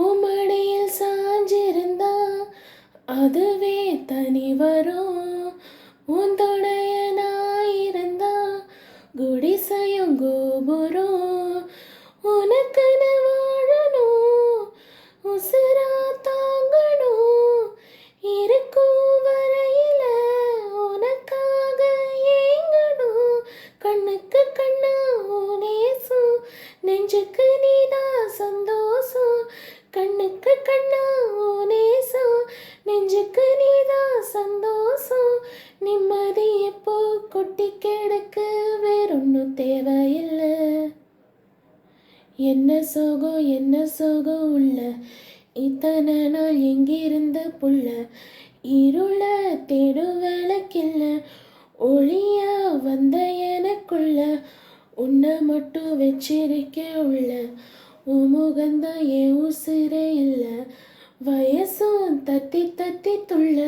உம்மடியில் சாஞ்சிருந்தா அதுவே தனி வரும். உன் துணையனாயிருந்தா குடிசையும் கோபுரம். உனக்குன்னு வாழணும், உசுரா தாங்கணும். இருக்கும் வரையில உனக்காக ஏங்கணும். கண்ணுக்கு கண்ணா உன் நேசம், நெஞ்சுக்கு நீதான் சந்தோஷம். கண்ணுக்கு கண்ணா உன் நேசம், நெஞ்சுக்கு நீதான் சந்தோஷம். நிம்மதி எப்போ கொட்டி கிடக்கு, வேறொன்னும் தேவையில்லை. என்ன சோகம் உள்ள, இத்தனை நாள் எங்கிருந்த புள்ள. இருள தேடும் விளக்கில்ல, ஒளியா வந்த எனக்குள்ள. உன்னை மட்டும் வச்சிருக்க உள்ள, உன் முகந்தான் என் உசிரே இல்லை. வயசும் தத்தி தத்தி துள்ள,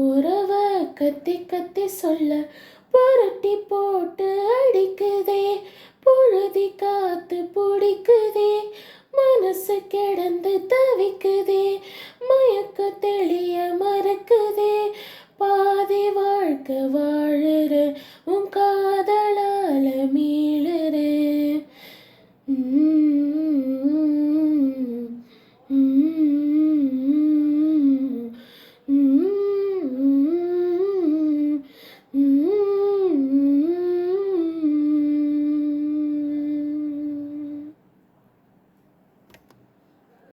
உறவ கத்தி கத்தி சொல்ல. புரட்டி போட்டு அடிக்குதே, புழுதி காத்து பிடிக்குதே. மனசு கிடந்து தவிக்குதே, மயக்க தெளிய மறக்குதே. பாதி வாழ்க்கை வாழுற உன்